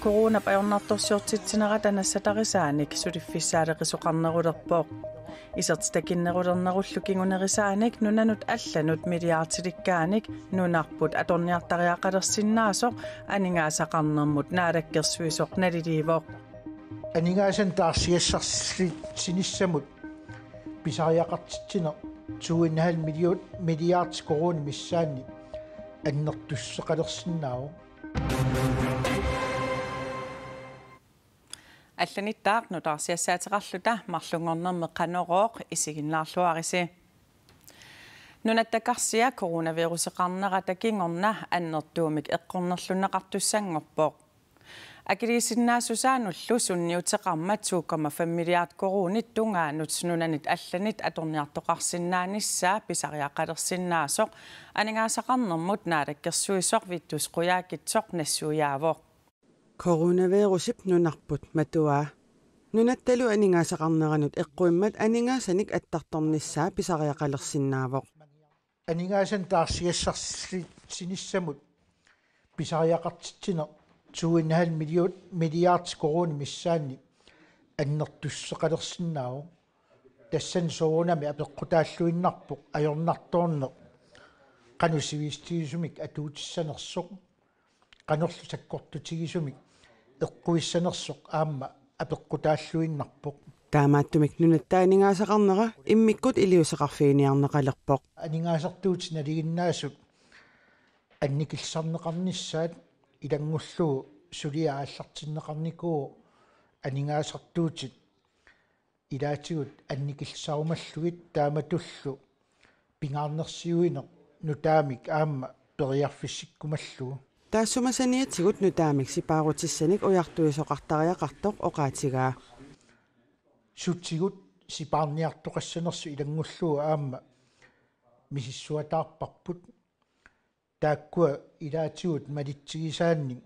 Coronapayornartorsiortitsineratanassatarисaanik suliffissaareqisuqarnerulerpooq isерtstakinnerulernarullu kingunerisaanik nunanut allanut miliaartilikkaanik nunarput atorniartariaqalersinnaasoq aningaasaqarnermut naalakkersuisoq naliliivooq aningaasan taarsiassarsit sinissamut pisariaqartitsine 2,5 milliard korona missaanni annertusseqalersinnaao алланиттаақ нутаарсиассаатеқарлута марлунгорнерме қанорооқ исигиннаарлуарisi нунаттакарсиа коронавирусеқарнера такингорна аннертуумик эққорнерлунеқартуссангорпооқ акилисиннаасусаануллу сунниутеқарма 2,5 миллиард коронит тунгаанут нунанит алланит аторниартоқарсиннааниссаа писариақалерсиннаасоқ анингаасақарнермут наалаккерсуисоқ виттусқуяакитсоқ нассуяавоқ Coronavirusip nunarput matua nunattalu aningaasaqarneranut eqquimmat aningasanik attartornissaa pisariaqalersinnaavoq aningaasan taarsiassarsit sinissamut pisariaqartitsine 2,5 milliard korona missaanni annertusseqalersinnaao tassan soonami apeqqutaalluinnarpoq ajornartoorneq qanusiviistigisumik atuutissanersoq qanorlu sakkortutigisumik eqquissanersoq aamma apeqqutaalluinnarpoq taamaattumik nunattaaningaasaqarnera immikkut iliuseqarfiiniarneqalerpoq aningaasartuut naliginnaasut annikilsarneqarnissaat ilangullugu sulia aallartinneqarnikuu aningaasartuutit ilaatigut annikilsarumallugit taamatullu pingaarnersiuineq nutaamik aamma periarfissikkumallugu taassumasaniatsigut nutaamik sipaarutissanik ujartuisoqartariaqartoq oqaatigaa sutsigut sipaarniartoqassanersu ilangullugu aamma misissuataarparput taakkua ilaatigut malitsigisaanni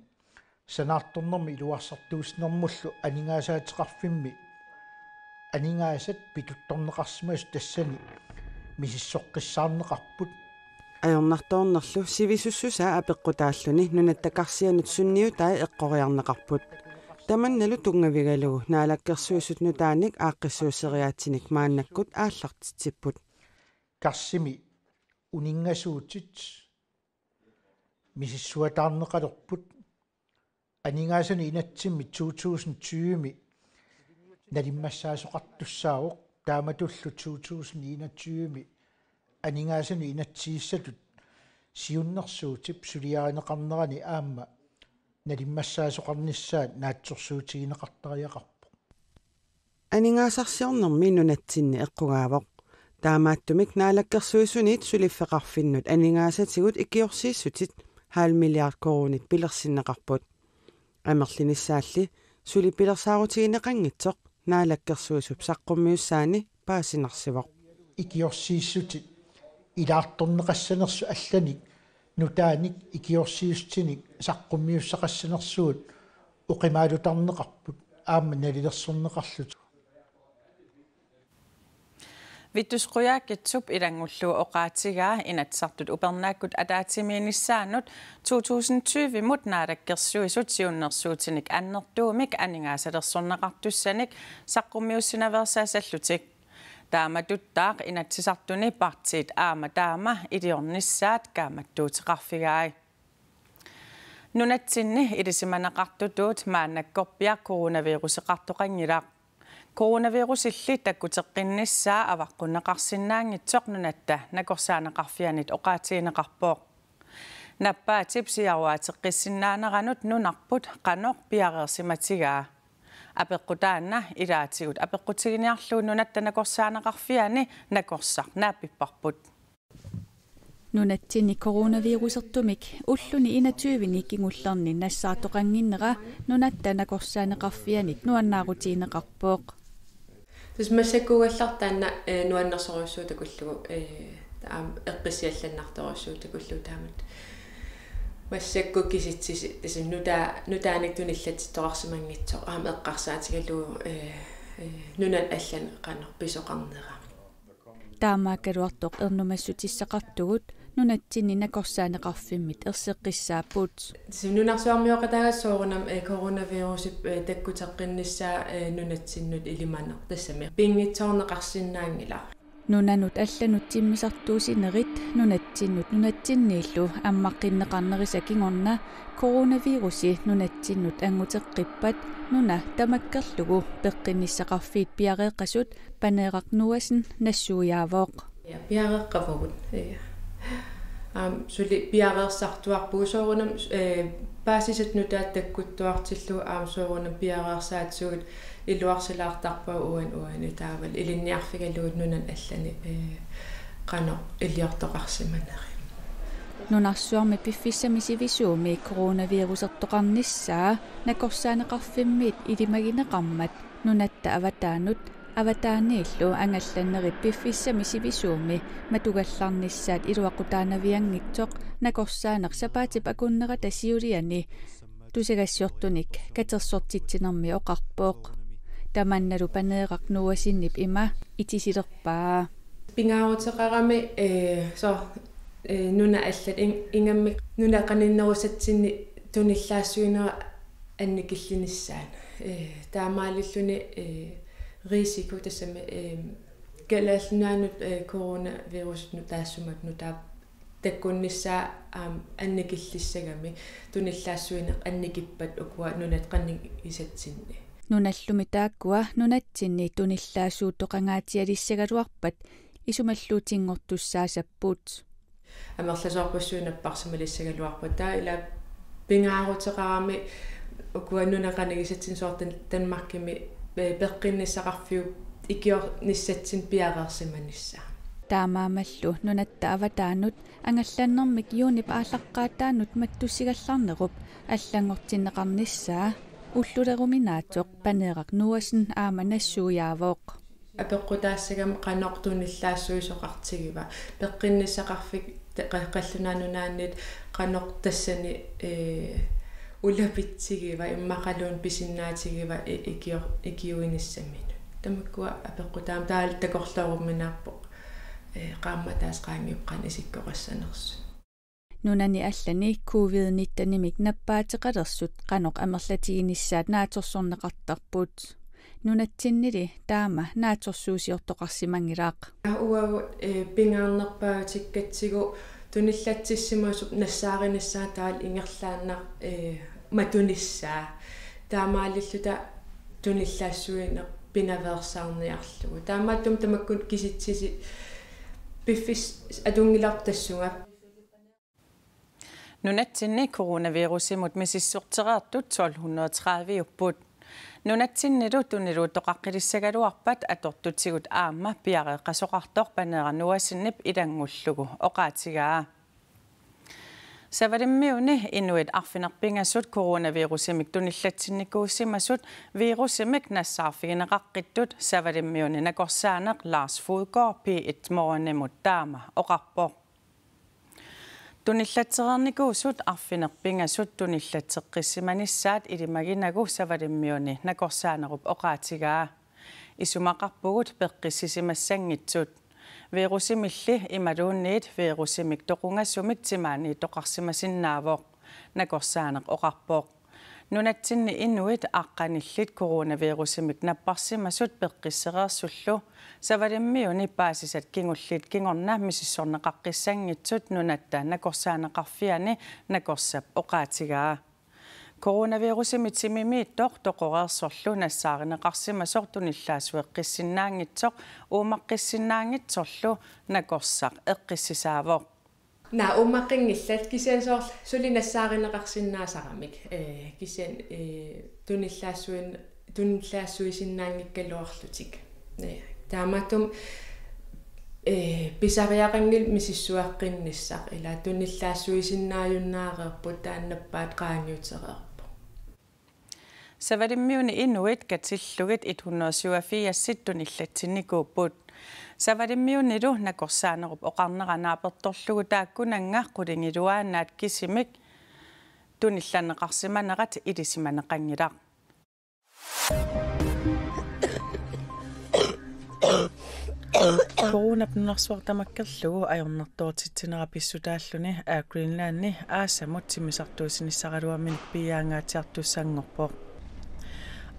sanaartornermi iluarsartuusnermullu aningaasaateqarfimmi aningaasat pituttorneqarsimas tassani misissoqqissaarneqarput ajornartoornerlu sivisussusaa apeqqutaalluni nunattakarsianut sunniutai eqqoriarneqarput tamannalu tungavigalugu naalakkersuisut nutaanik aaqqissuusseriaatsinik maannakkut aallartitsiput karsimi uningasuutit misissuataarneqalerput aningaasani inatsimmi 2020mi nalimmassaasoqartussaaoq taamatullu 2021mi aningaasani inatsiissatut siunnersuutip suliaaneqarnerani aamma nalimmassaasoqarnissaat naatsorsuutigineqartariaqarpo aningaasarsiornermi nunatsinni eqqugaavoq taamaattumik naalakkersuisuniit suliffeqarfinnut aningaasatigut ikiorsiissutit 0,5 milliard koronit pilersinneqarput amerlinissaalli sulipilersaarutigineqangitsoq naalakkersuisup saqqummiussaani paasinarsivoq ikiorsiissutit ilaartorneqassanersu allanik nutaanik ikiorsiistinik saqqummiussaqassanersuut uqimaalutarneqarput aamma nalilersorneqarlut vittusquyaakitsup ilangullu oqaatigaa inatsartut upernaakkut ataatimiinissaanut 2020 mut naalakkersuisut siunnersuutinik annertuumik aningaasalerssorneqartussanik saqqummiussinaversaassallutik taamatuttaaq inatsisartuni partiit aama taama iliornissaat kaamattuuteqarfigaai nunatsinni ilisimanaqartutuut maannakkorpia coronaviruseqartoqangilaq coronavirusilli takkuteqqinnissaa avaqqunneqarsinnaangitsoq nunatta nakorsaanaqarfianit oqaatiineqarpooq nappaatip siaruaateqqissinnaanеранут nunarput qanoq piareersimatigaa apeqqutaanna ilaatigut apeqqutiginiarluu nunatta nakorsaanaqarfiani nakorsaq naapipparput nunatsini coronavirusertumik ulluni inatuivini kingullerni nassaartoqanginnera nunatta nakorsaaneqarfianit nuannaarutiineqarpooq tus massakkugallartaanna nuannersoruissuutakullugu eqqisiallannartoruissuutakullu taamat massakkukkisitsisi tasin nutaanik tunillatittoqarsimangitsoq aama eqqarsaatigallu nunan allan qanerpisoqarnera taamaakkaluartoq ernumassutissaqartugut nunatsinni nakorsaanaqarfimmit erseqqissaappuut nunarsuarmiоqataagassoorunam coronavirusip takkutеққиннissaa nunatsinnut ilimaneq tassami pingitsoorneqarsinnaangila nunanut allanutsimmisartuusinerit nunatsinniillu аммаққиннеқарнериса кигорна коронавируси нунатсиннут ангутеққиппат нуна тамаккерлугу пеққинниссақарфиит пиареэққасут панеэқарнуасин нассуяавооқ пиареэққавагут сули пиареерсартуарпуусоорунам паасисат нутааттаккуттуартиллу аамсоорунам пиареерсаатсугут илуарсилаартарпаа уан таавал илинниарфигалуут нунан аллани qano илиортоқарсиманери нунарсуарми пиффиссамисивисууми коронавирусертоқарнissaa накорсаанеқарфиммиит илимагинеқармат нунатта аватаанииллу ангалланнерит пиффиссамисивисууми матугалларнissaат илуақутаанавиангитсоқ накорсаанеқ сапаатип акуннера тасиулиани тусагассиортуник катерсортитсинерми оқарпооқ таманналу панеэқақ нуасиннип има итисилерпаа пингаарутеқарами со нуна аллат ингамми нуна каниннерусатсинни туниллаассуинера анникиллиниссаан таамаалиллуни рисико тассами галаалнаанут коронавирусут таассумак нутаа таккуннissaa анникиллиссагами туниллаассуинеқ анникиппат укуа нунат қанник исатсинни нуналлуми тааккуа нунатсинни туниллаасуутоқангаатиалиссагалуарпат исумаллуутингортуссаасаппут амерласоорпассуунаппарсималиссагалуарпат таа ила пингаарутеқарами укуа нунақанигисатсин соортан танмаркими пеққиннissaqarfiu икиорниссатсин пиареерсиманissaa таамаамаллу нунатта аватаанут ангаллааннэрмик юунип ааллаққаатаанут маттуссигалларнеруп аллангортиннеқарнissaa уллулеруминаатоқ панеэқақ нуасин аама нассуяавооқ апеққутаассагам қанортуниллаассуисоқартигива пеққиннissaqarfik қаллунаанунааннит қанор тассани улапитсигива иммақалуун писиннаатигива икиуиниссамину тамаккуа апеққутаам таал такорлоорумминаарпоқ qaammatаас qaangiuqqan isikkoqaссанерсу нунани аллани covid-19-нимик наппаатеқалерсут қаноқ амерлатигинissaat нааторсорнеқартарпут нунатсиннили таама нааторсуусиортоқарсимангилаақ уаву пингаарнерпаатиккатсигу туниллатсиссимасуп нассааринissaa таал ингерлааннар матунissaa таамаалиллута туниллаассуина пинаверсаарниарлугу таамааттум тамаккут киситсиси пиффис атунгилартассунга нунатсинни коронавирусимут мисиссууртераартут 1230 уппут нунатсиннилу тунилу тоқаққилиссагалуарпат атортутсигут аама пиареққасоқартор панерануасиннип илангуллугу оқаатигаа савалиммиуни инуит арфинерпингасут коронавирусимик туниллатсинникууссимасут вирусимик нассаарфигинеқаққиттут савалиммиуни накорсаанеқ Lars Fodgaard P1 Morgenimut таама оқарпоо туниллатсерерникуусут арфинерпингасут туниллатеққиссиманissaат илимагинагу савалиммиуни накорсаанеруп оқаатигаа исумақарпугут пеққиссисимассангитсут вирусимилли ималуунниит вирусимик тоқунгассумик тимаани тоқарсимасиннаавоқ накорсаанеқ оқарпооқ нунатсинни инуит аққаниллит коронавирусимик наппарсимасут пеққиссереерсуллу савалиммиуни паасисат кингуллит кингорна мисиссорнеқаққиссангитсут нунатта накорсаанеқарфиани накорсап оқаатигаа коронавирусимит симимииттоқ тоқореерсорлу нассааринеқарсимасор туниллаасуэққиссиннаангитсоқ уумаққиссиннаангитсорлу накорсақ эққиссисаавоқ на умаққингиллат кисиансоор сулинассааринеқарсиннаасарамик кисиан туниллаассуисиннаангиккалуарлутик таамаатум писариақангил мисиссуаққиннissaq ила туниллаассуисиннааюннаареерпут тааннаппаат qaangiutereerpu савалиммиуни инуит катиллугит 187 туниллатсинникууппут савалиммиунилу накорсаанеруп оқарнеранааперторлугу тааккунанга qulingilуаанаат кисимик тунилланеқарсиманерат илисиманеқангилақ Corona pinnersuartamakkerlugu ajornertuutitsinera pissutaalluni aa Greenlandni aasamut timisartuusinissaqaluamminik piyaangaatiartussanngorpoq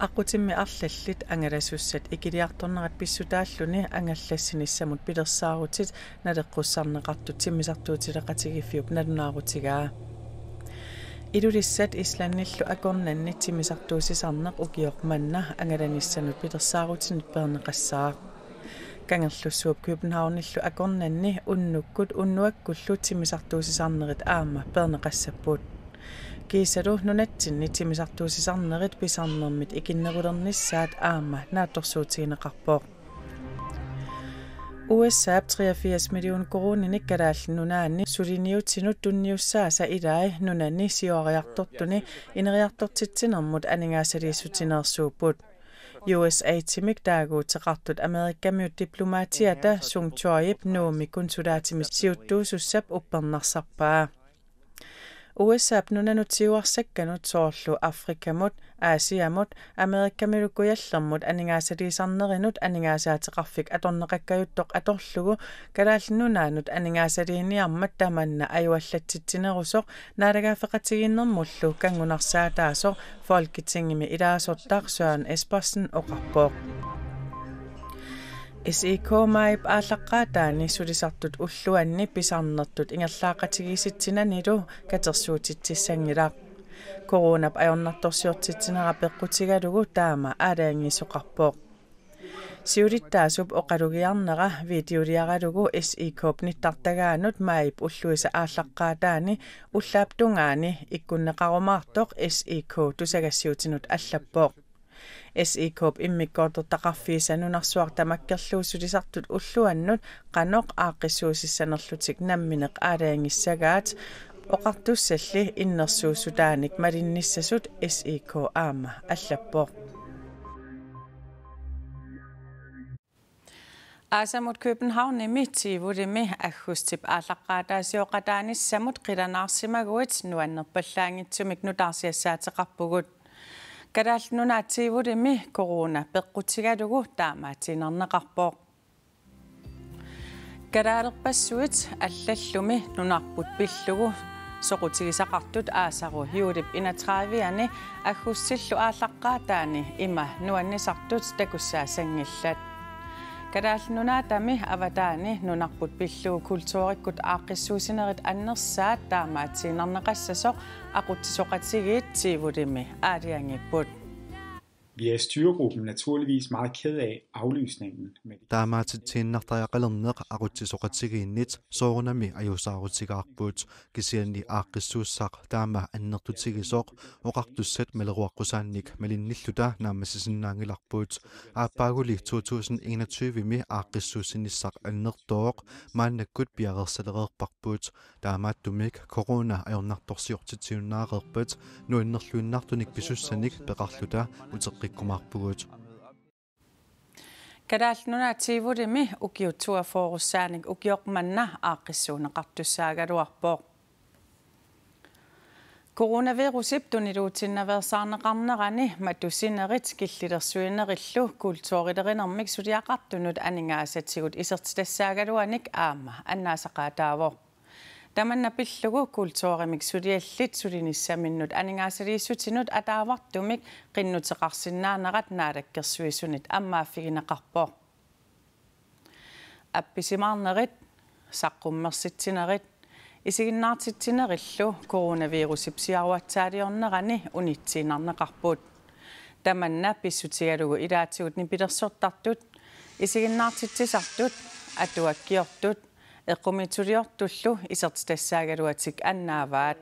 aqutimmi arlallit angalasussat ikiliartornerat pissutaalluni angallassinissamut pilersaarutit naleqqussarneqartut timisartuutileqatigiffiup nalunaarutigaa ilulissat islannillu akornanni timisartuusisarneq ukiormanna angalanissannut pilersaarutinit perneqassaa kangerlussuup Københavnillu akornanni unnukkut unnuakkullu timisartuusisarnerit aama perneqassapput kiisalu nunatsinni timisartuusisarnerit pisarnermit ikinnerulernissaat aama naattorsuutigineqarpoq USA 83 million koroninik kalaallunaanni suliniutsinut tunniussaasa ilai nunanni sioriartortuni ineriartortitsinermut aningaasaliissutineersuuput USA timik daaguuteqartut Amerikkamiut diplomaatiata sungtuarip nuumi konsulaatimis siuttuusussap uppernarsarpaa USA nunanutiuarsakkanut soorlu Afrikamut Aasiamut Amerikkamilukkujallermut aningaasaliisarnerinut aningaasaateqarfik atorneqakkajuttoq atorlugu kalaallunaanut aningaasaliiniarmat tamanna ajuallatsitsinerusoq naalagaafeqatiginnermullu kangunarsaataasoq Folketingimi ilaasortaaq Søren Espersen oqarpoq SEK maip aallaqqaataani sulisartut ulluanni pisarnertut ingerlaaqatigisitsinanilu katersuutitsissangilaq koronap ajornartorsiortitsinera peqqutigalugu taama aalaangisoqarpoq siulittaasup oqalugiarnera videoliaralugu SEK nittartagaanut maip ulluisa aallaqqaataani ullaaptungaani ikkunneqarumaartoq SEK tusagassiutinut allappoq SEK immikkoortortaqarfiisanunarsuartamakkerluusulisartut ulluannut qanoq aaqqissuusissanerlutik nammineq aalaangissagaat oqartussalli innersuusutaanik malinnissasut SEK aama allappoq aasamut Københavnimi tivulimi aggustip aallaqqaataasioqataanissamut qilanaarsimaguit nuannerpallaangitsumik nutarsiassaateqarpugut kadaallunaatiivulimi corona peqqutigalugu taamaatiinerneqarpoq kadaalerpassuit allallumi nunarput pillugu soqutigisaqartut aasaru hiulip 31 aggustillu aallaqqaataani ima nuannisartut takussaasanngillat kadaallunaatami avataani nunarput pillugu kultuurikkut aaqqissuusinerit annersaat taamaatiinerneqassasoq aquttisoqatigiit tivulimi aaliangipput. Vi er i styregruppen naturligvis meget ked af aflysningen. Taamaatitiinnartariaqalerneq aquttisoqatigiinnit soorunami ajusaarutigаарput kisianni aaqqissuussaq taama annertutigisoq oqartussat maleruaqqusaannik malinnilluta naamassisinnaangilarput aapaaguli 2021mi aaqqissuusinissaq annertooq maannakkut piarersalereerparput taamaattumik corona ajornartorsiortitiunnaareerpat nuinnerluinnartunik pisussanik peqarluta uteqqikkumaarpugut kadaallunaatiivulimi ukiuttuafoorusaanik ukiormanna aaqqissuuneqartussaagaluarpoq coronavirusip tuniluutinnaversaarneqarnerani matusinerit killilersuinerillu kultuurilerinermik suliaqartunut aningaasatigut isertitassaagaluanik aama annaasaqaataavoq tamanna pillugu kultuurimik suliallit sulinissaminnut aningaasaliissutinut ataavartumik qinnuteqarsinnaanerat naalakkersuisunit ammaaffigineqarpoq appisimaarnerit saqqummersitsinerit isiginnaartitsinerillu coronavirusip siaruatsaaliornerani unitsiinarneqarput tamanna pissutigalugu ilaatigut nipilersortartut isiginnaartitsisartut atuakkiortut eqqumitsuliortullu isertitassaagaluatik annaavaat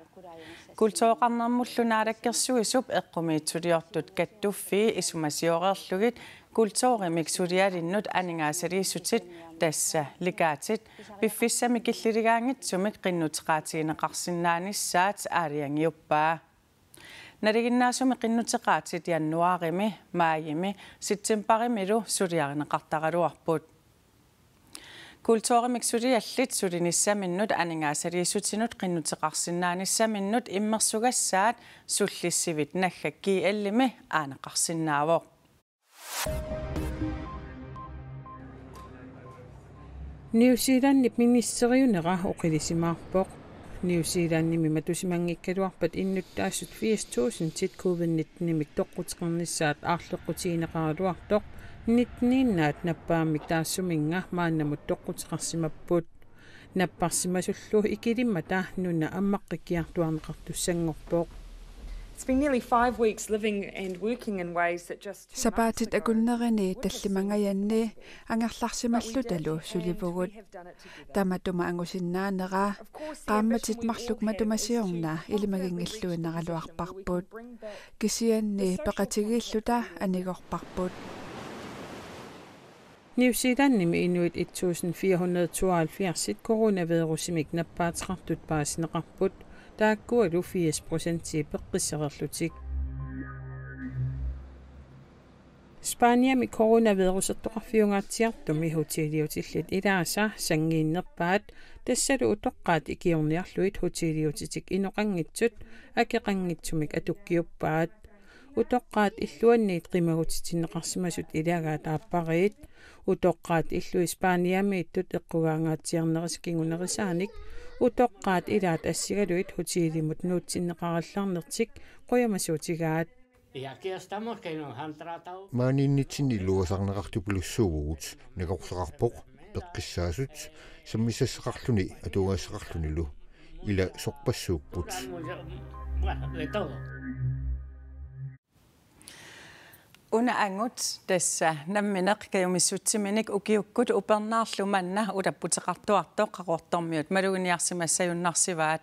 kultuoqarnermullu naalakkersuisup eqqumitsuliortut kattuffii isumasiorerlugit kultuurimik sulialinnut aningaasaliissutit tassa likaatit piffissami killiligaangitsumik qinnuteqaatigineqarsinnaanissaat aaliangiuppaa naliginnaasumi qinnuteqaatit jannuarimi maayimi sitsimparimilu suliarineqartaqaluarput kultuurimik suliallit sulinissaminnut aningaasaliissutinut qinnuteqarsinnaanisaminnut immersugassaat sullissivit naggakki allimi aaneqarsinnaavoq New Zealand ministeriunera oqilisimaarpoq. New Zealand matusimangikkaluarpat innuttaassut 80,000 tit COVID-19 toqqutiqernissaat aarleqqutiineqaraluartoq 19-naat nappaamik taassuminga maannamut toqqutiqarsimapput napparsimasullu ikilimmata nunna ammaqqikkiartuarneqartussangorpoq. It's been nearly 5 weeks living and working in ways that just Sabatit akunnerini tallimangayanni angerlarsimallutalu sulivugut tamatuma angusinnaanera qaammatit marluk matumasiorna ilimagingilluineraluarparput kisianni peqatigilluta anigorparput. New Zealandimi inuit 1472 coronavirusimik nappaatiqartut paasineqarput taakkualu 80% peqqissererlutik. Spaniami coronavirusertoqarfiungaatiartumi hoteliutillit ilaasa sangiinnerpaat tassalu utoqqaat ikiorniarluit hoteliutitik inoqanngitsut akeqanngitsumik atukkiuppaat utoqqaat illuanniit qimagutitinneqarsimasut ilagaat aappariit utoqqaat illu Spaniami ittut eqqugaangaatiarneris utoqqaat ilaat assigaluit hutilimut nuutsinneqarallarnertik qoyamasuutigaat. Maaninnitinni luasarneqartupullussuugut naqorseqarpoq peqqissaasut sammissassaqarluni atuungassaqarlunilu ila sorpassuupput. Una angut tässä nammineq kayumissutiminik ukiukkut upernaarlumanna ulapputeqartuartoq qaqortormiut maluginiarsimassayunnarsivaat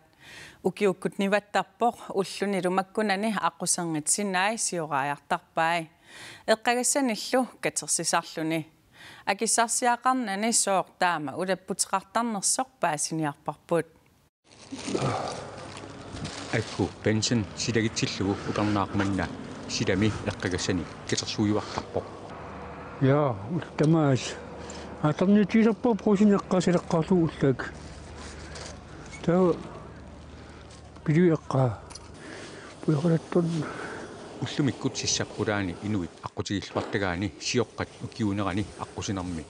ukiukkut nivattarpoq ulluni lumakkunani aquserngitsinnai sioraajartarpai eqqagassanillu katersisarluni akissarsiaqarnani soortaama ulapputeqartarnersoq paasiniarparput akku pension silagitsillugu upernaaqmanna sidami eqqagassani katersuujuartarpoq jaa ultamaas atarnitiiserpo prusineqqasileqqarlu ullaak taa pilueqqaa puiqulattun уллумиккут сиссаппулаани инуит аққутигиллуартагаани сиоққат укиунерани аққусинерми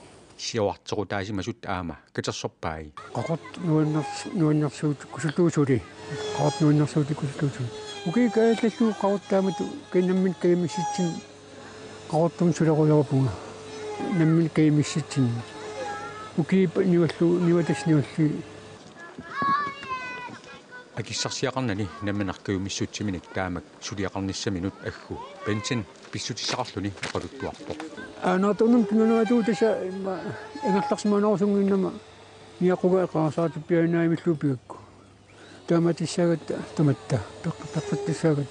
сиоартеқутаасимасут аама катерсорпааи қақот нуаннарсуут кусуллуусули қақот нуаннарсуут кусуллуусули уки кааллаллуу қаваттаамату киннаммин каимисситсин қаваттун сулеруйорпунга наммин каимисситсин уки ниваллу ниватасниулли акиссарсиақарнани намминаркаюмиссутсиминик таамак сулиақарниссаминут аггу пенсин писсутиссақарлуни оқалуттуарпоқ анаатунум тунануатуу таса ингерларсимаанерусунгиннама ниақуга эқарсаатиппианаамиллупигакку тааматиссаагат таматта пеққаттассаагат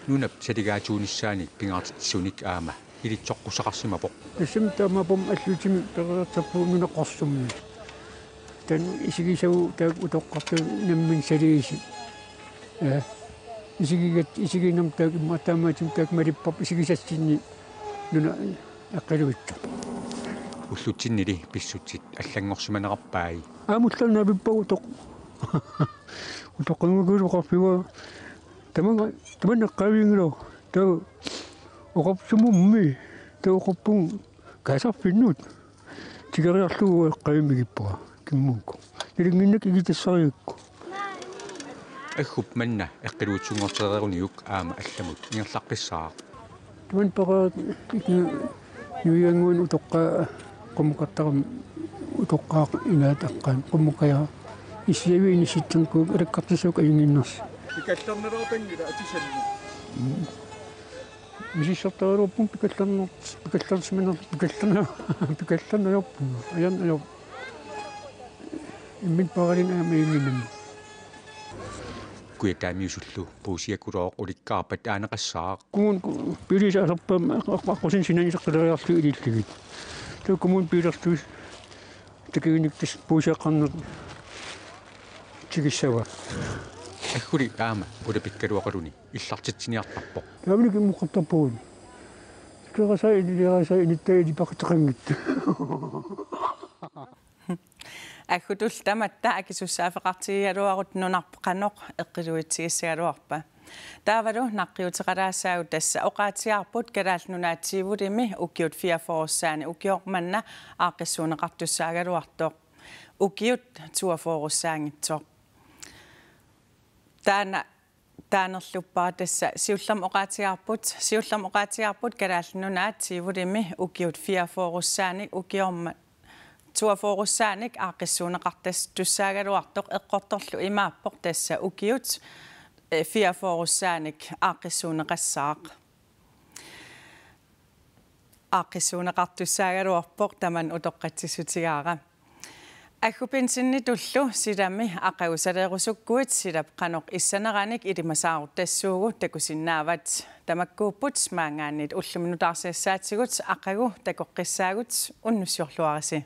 нунап сатигаатуунissaани пингаартитсуник аама илитсоққусақарсимапоқ тассам таамапом аллутими пеқартаппу нунеққорсумми тан исигисау таак утоққарту наммин салииси исигинам таак имматаамаатим таак малиппап исигисассинни нуна аққалуитта уллутсиннили писсутсит аллангорсиманеқарпааи аамулларнаапиппагу утоққангукулуқарпиуа таманеққавингило таа оқапсумумми таа оқаппун касарфиннут тигариарлугу эққавимигиппуа киммунку илингиннак игитассариукку аггуп манна эққилуутсунгортереруниук аама алламут ингерлаққиссаа туман пара юянгуун утоққа қуммуқаттарам утоққаақ инаатаққан қуммуқая исиави иниситтанкук элаккартисуук аюнгиннерс пикаллернерапангила атисалли мисиссартареруппун пикаллерсиминер пикаллернерппун аяннер иммит паралин аамиингиннам куятаамиусуллу пуусиакулоо уликкаарпат аанеқассаа кумун пилисаасарпам аққусин синанисеққилериарлу илиллигит туу кумун пилерлуис такигиниктас пуусиаққарнер тигиссава аггули аама улапиккалуақалуни иллартитсиниартарпоқ таамник иммуқартарпуун керасаа илилерасаа иниттаили пақатеқангит аггутул таматта акисуссаафеқартигиалуарут нунарпеқаноқ эққилуитсигиссагалуарпа Taavalu naqqiuteqalaassaau tassa oqaatiarput kalaalnunaatiivulimi ukiut 4 foorussaani ukiormanna aaqissuuneqartussaagaluartoq ukiut 2 foorussaangitsoq taanerluppaa tassa siullam oqaatiarput kalaalnunaatiivulimi ukiut 4 foorussaani ukiorma 2 forussaanik aaqissuuneqartas tussaagaluartoq eqqortorlu imaappoq tassa ukiut 4 forussaanik aaqissuuneqassaaq aaqissuuneqartussaagaluarpoq taman utoqqatsissutigaara аггупинсинни туллу силами ақагусалеерусуккуит силап қаноқ иссанераник илимасаарутассуугу такусиннаават тамаккууппут маангааннит уллуминутаарсиассаатсигут ақагу такоққиссаагут уннуссиорлуараси